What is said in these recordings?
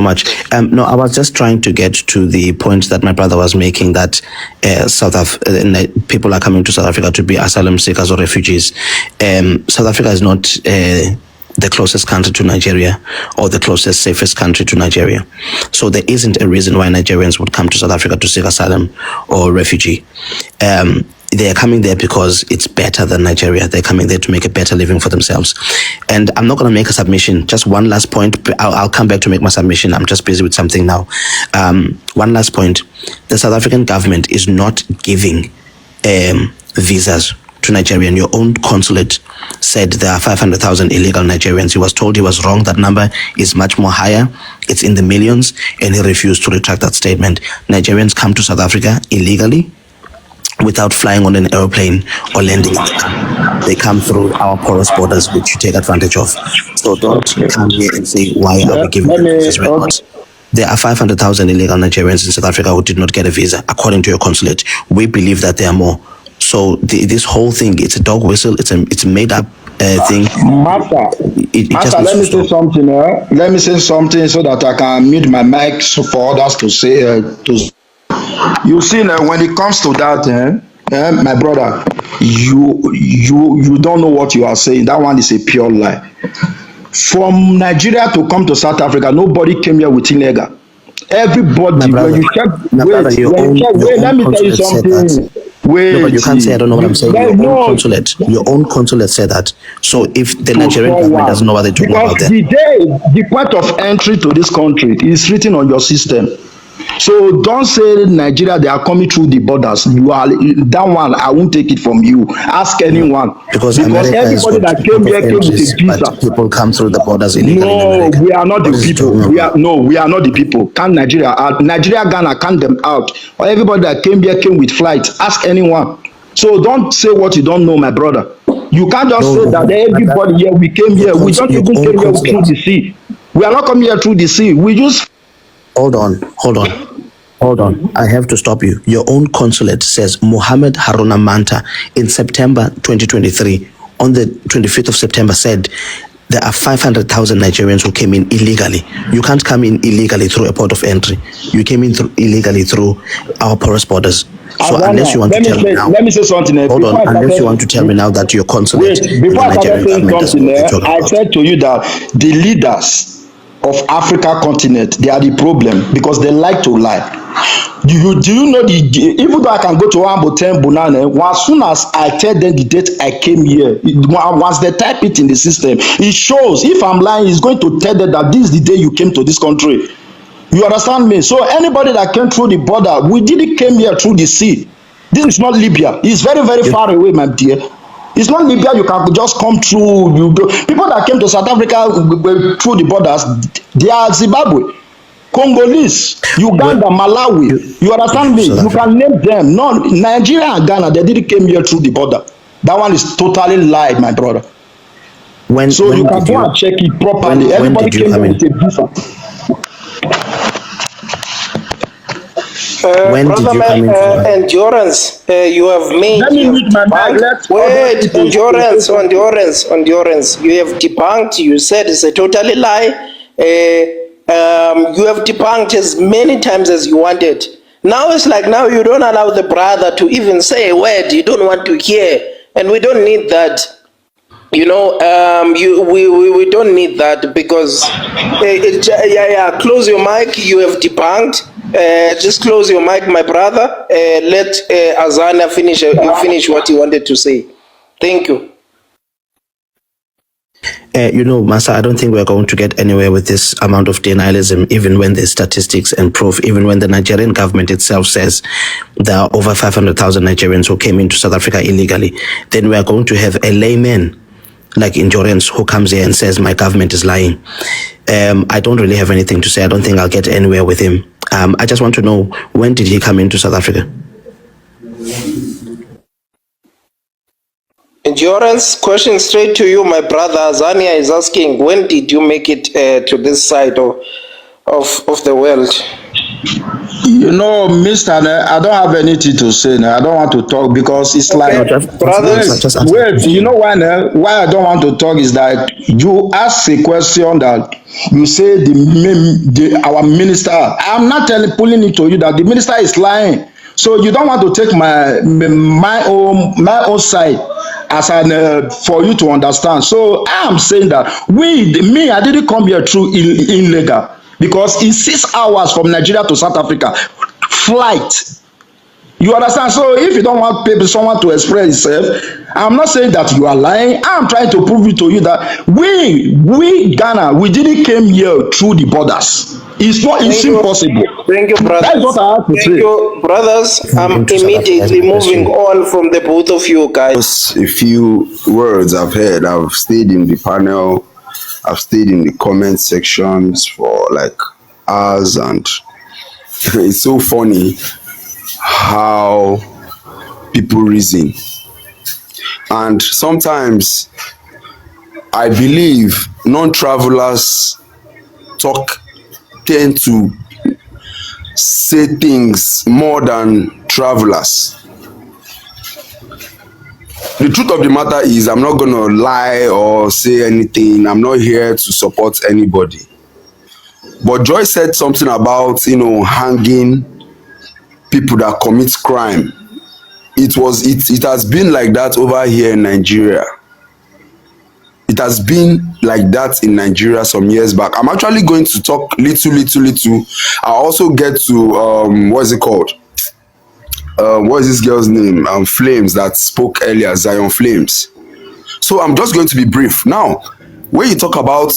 much. No, I was just trying to get to the point that my brother was making, that people are coming to South Africa to be asylum seekers or refugees. South Africa is not the closest country to Nigeria or the closest, safest country to Nigeria. So there isn't a reason why Nigerians would come to South Africa to seek asylum or refugee. They are coming there because it's better than Nigeria. They're coming there to make a better living for themselves. And I'm not going to make a submission. Just one last point. I'll come back to make my submission. I'm just busy with something now. One last point. The South African government is not giving visas to Nigerian. Your own consulate said there are 500,000 illegal Nigerians. He was told he was wrong. That number is much more higher. It's in the millions, and he refused to retract that statement. Nigerians come to South Africa illegally without flying on an airplane or landing. They come through our porous borders, which you take advantage of. So don't come here and say, why are we giving them visas? There are 500,000 illegal Nigerians in South Africa who did not get a visa, according to your consulate. We believe that there are more. So this whole thing, it's a dog whistle. It's a made up thing. Master, let me say something. Let me say something so that I can mute my mic for others to say. You see, when it comes to that, my brother, you don't know what you are saying. That one is a pure lie. From Nigeria to come to South Africa, nobody came here with illegal. Everybody, when you check, let me tell you something. Wait, no, but you can't say I don't know what I'm saying. Your own consulate said that. So if the Nigerian government doesn't know what they're talking about, then the point of entry to this country is written on your system. So don't say Nigeria, they are coming through the borders. You are that one, I won't take it from you. Ask anyone. Because everybody that came here came with a visa. People come through the borders illegally. No, we are not the people. We are not the people. Can Nigeria out? Nigeria, Ghana, count them out. Or everybody that came here came with flights. Ask anyone. So don't say what you don't know, my brother. You can't just say that everybody here, we came here. We don't even came here through the sea. We are not coming here through the sea. We just... Hold on. I have to stop you. Your own consulate says Mohammed Haruna Manta in September 2023, on the 25th of September, said there are 500,000 Nigerians who came in illegally. You can't come in illegally through a port of entry. You came in illegally through our porous borders. So unless you want to tell me now, let me say something. Hold on. Unless you want to tell me now that your consulate, before I started saying something, I said to you that the leaders of Africa continent, they are the problem because they like to lie. Do you know even though I can go to Ambo Banana, as soon as I tell them the date I came here, once they type it in the system, it shows. If I'm lying, it's going to tell them that this is the day you came to this country. You understand me? So anybody that came through the border, we didn't came here through the sea. This is not Libya. It's very, very far away, my dear. It's not Libya. You can just come through. People that came to South Africa through the borders, they are Zimbabwe, Congolese, Uganda, Malawi. You understand me? You can name them. No, Nigeria and Ghana, they didn't came here through the border. That one is totally lie, my brother. When you can go and check it properly. Everybody came here with a visa. When brother, did you come into endurance? You have made. Let me read my mind. Wait, endurance. You have debunked. You said it's a totally lie. You have debunked as many times as you wanted. Now it's like now you don't allow the brother to even say a word. You don't want to hear, and we don't need that. You know, we don't need that because close your mic. You have debunked. Just close your mic, my brother. Let Azania finish what he wanted to say. Thank you. You know, Master, I don't think we're going to get anywhere with this amount of denialism, even when there's statistics and proof, even when the Nigerian government itself says there are over 500,000 Nigerians who came into South Africa illegally. Then we are going to have a layman like Endurance who comes here and says my government is lying. I don't really have anything to say. I don't think I'll get anywhere with him. I just want to know, when did he come into South Africa? Endurance, question straight to you, my brother. Zania is asking, when did you make it to this side of the world? You know, Mr. I don't have anything to say now. I don't want to talk because it's like, No, Okay, brothers. just answer the wait, you know question. why now? Why I don't want to talk is that you ask a question that you say our minister. I'm not pulling it to you that the minister is lying. So you don't want to take my own side as an for you to understand. So I am saying that I didn't come here through illegal because in 6 hours from Nigeria to South Africa flight. You understand? So if you don't want someone to express himself, I'm not saying that you are lying. I'm trying to prove it to you that we Ghana, we didn't came here through the borders. It's Thank you. impossible. Thank you, That is brothers. what I have to Thank say. you, brothers. I'm Into South Africa is immediately my moving question. on from the both of you guys. Just a few words I've heard. I've stayed in the panel, I've stayed in the comment sections for like hours, and it's so funny how people reason. And sometimes I believe non-travelers talk tend to say things more than travelers. The truth of the matter is, I'm not going to lie or say anything. I'm not here to support anybody. But Joy said something about, hanging people that commit crime. It has been like that over here in Nigeria. It has been like that in Nigeria some years back. I'm actually going to talk little. I also get to, what is it called? What is this girl's name? Flames that spoke earlier, Zion Flames. So I'm just going to be brief. Now, when you talk about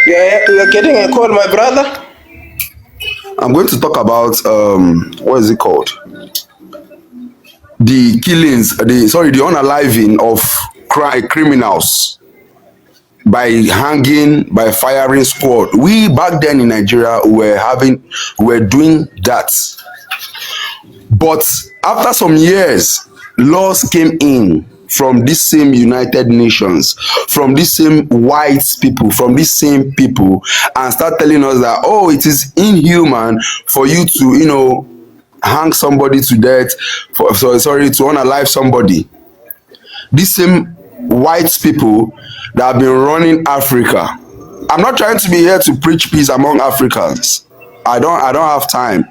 You're getting a call, my brother. I'm going to talk about what is it called? The killings, the unaliving of criminals by hanging, by firing squad. We back then in Nigeria were doing that. But after some years, laws came in from this same United Nations, from this same white people, from this same people, and start telling us that, oh, it is inhuman for you to, hang somebody to death, to unalive somebody. These same white people that have been running Africa. I'm not trying to be here to preach peace among Africans. I don't have time.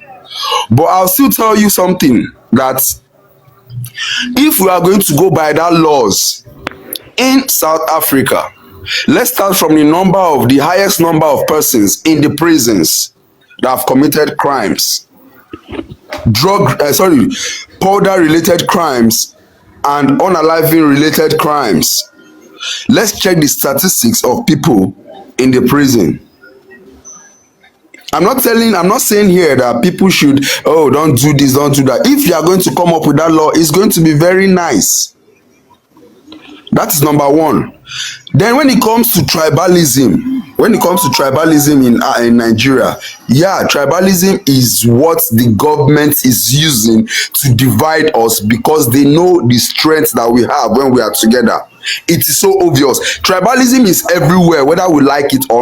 But I'll still tell you something, that if we are going to go by that laws in South Africa, let's start from the highest number of persons in the prisons that have committed crimes, powder related crimes and unaliving related crimes. Let's check the statistics of people in the prison. I'm not saying here that people should, oh, don't do this, don't do that. If you are going to come up with that law, it's going to be very nice. That is number one. Then when it comes to tribalism, in Nigeria, yeah, tribalism is what the government is using to divide us because they know the strength that we have when we are together. It is so obvious. Tribalism is everywhere, whether we like it or